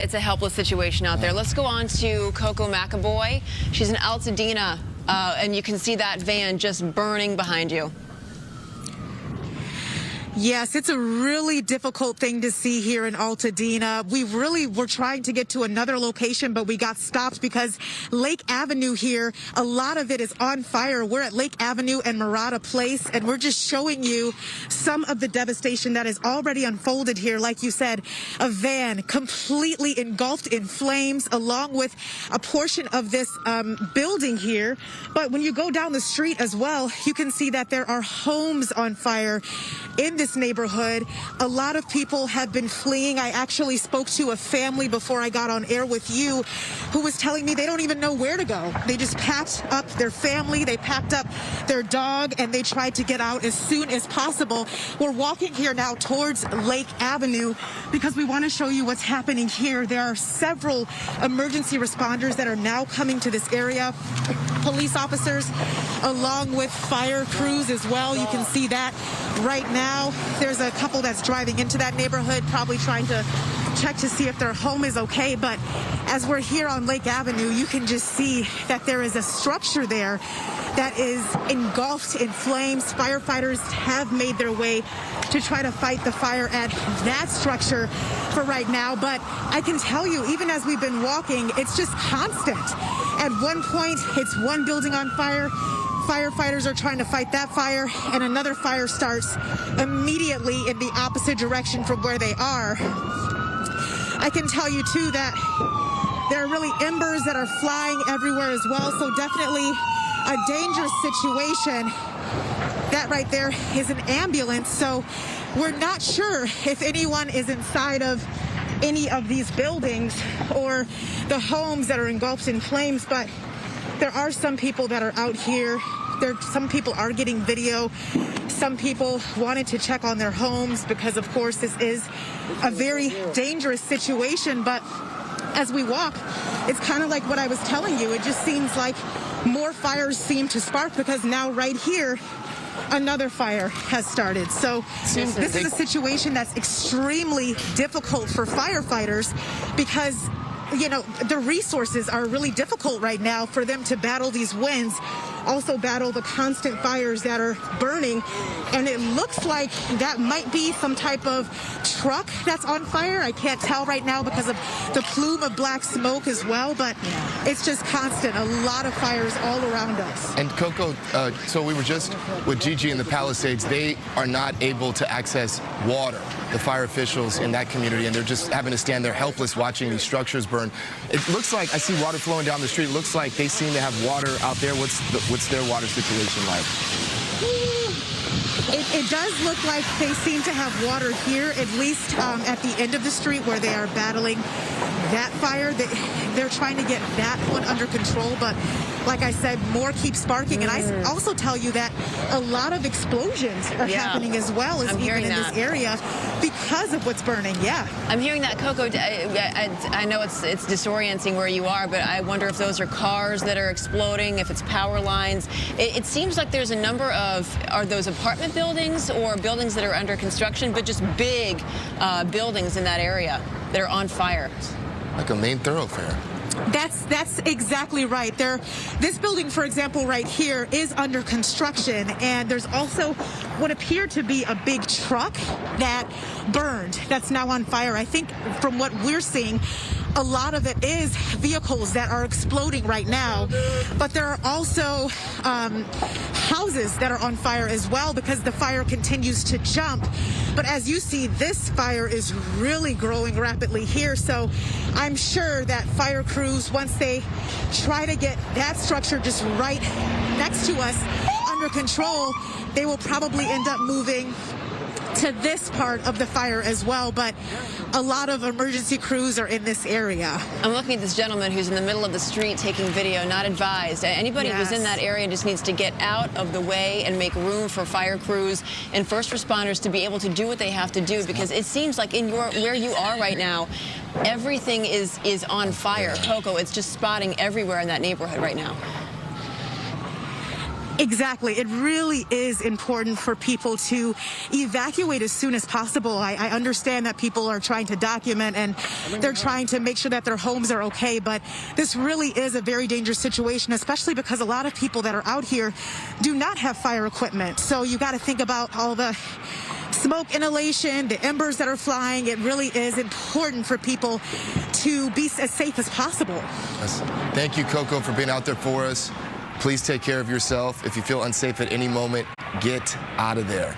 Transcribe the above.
It's a helpless situation out there. Let's go on to Coco McAvoy. She's in Altadena, and you can see that van just burning behind you. Yes, it's a really difficult thing to see here in Altadena. We really were trying to get to another location, but we got stopped because Lake Avenue here, a lot of it is on fire. We're at Lake Avenue and Murata Place, and we're just showing you some of the devastation that is already unfolded here. Like you said, a van completely engulfed in flames, along with a portion of this building here. But when you go down the street as well, you can see that there are homes on fire in this neighborhood. A lot of people have been fleeing. I actually spoke to a family before I got on air with you who was telling me they don't even know where to go. They just packed up their family, they packed up their dog, and they tried to get out as soon as possible. We're walking here now towards Lake Avenue because we want to show you what's happening here. There are several emergency responders that are now coming to this area. Police officers along with fire crews as well. You can see that right now. There's a couple that's driving into that neighborhood, probably trying to check to see if their home is okay. But as we're here on Lake Avenue, you can just see that there is a structure there that is engulfed in flames. Firefighters have made their way to try to fight the fire at that structure for right now. But I can tell you, even as we've been walking, it's just constant. At one point, it's one building on fire. Firefighters are trying to fight that fire, and another fire starts immediately in the opposite direction from where they are. I can tell you, too, that there are really embers that are flying everywhere as well, so definitely a dangerous situation. That right there is an ambulance, so we're not sure if anyone is inside of any of these buildings or the homes that are engulfed in flames, but there are some people that are out here. Some people are getting video. Some people wanted to check on their homes because, of course, this is a very dangerous situation. But as we walk, it's kind of like what I was telling you. It just seems like more fires seem to spark because now right here, another fire has started. So this is a situation that's extremely difficult for firefighters because, you know, the resources are really difficult right now for them to battle these winds, also battle the constant fires that are burning. And it looks like that might be some type of truck that's on fire. I can't tell right now because of the plume of black smoke as well, but it's just constant. A lot of fires all around us. And Coco, so we were just with Gigi in the Palisades. They are not able to access water, the fire officials in that community, and they're just having to stand there helpless watching these structures burn. It looks like I see water flowing down the street. It looks like they seem to have water out there. What's their water situation like? It does look like they seem to have water here, at least at the end of the street where they are battling that fire. They're trying to get that one under control, but like I said, more keep sparking. And I also tell you that a lot of explosions are happening as well as even in this area because of what's burning. Yeah. I'm hearing that, Coco. I know it's disorienting where you are, but I wonder if those are cars that are exploding, if it's power lines. It seems like there's a number of, are those apartment buildings or buildings that are under construction, but just big buildings in that area that are on fire. Like a main thoroughfare. That's exactly right. This building, for example, right here is under construction, and there's also what appeared to be a big truck that burned that's now on fire. I think from what we're seeing, a lot of it is vehicles that are exploding right now, but there are also houses that are on fire as well because the fire continues to jump. But as you see, this fire is really growing rapidly here, so I'm sure that fire crews, once they try to get that structure just right next to us under control, they will probably end up moving to this part of the fire as well, but a lot of emergency crews are in this area. I'm looking at this gentleman who's in the middle of the street taking video, not advised. Anybody who's in that area just needs to get out of the way and make room for fire crews and first responders to be able to do what they have to do, because it seems like in where you are right now, everything is on fire. Coco, it's just spotting everywhere in that neighborhood right now. Exactly. It really is important for people to evacuate as soon as possible. I understand that people are trying to document and they're trying to make sure that their homes are okay, but this really is a very dangerous situation, especially because a lot of people that are out here do not have fire equipment. So you got to think about all the smoke inhalation, the embers that are flying. It really is important for people to be as safe as possible. Yes. Thank you, Coco, for being out there for us. Please take care of yourself. If you feel unsafe at any moment, get out of there.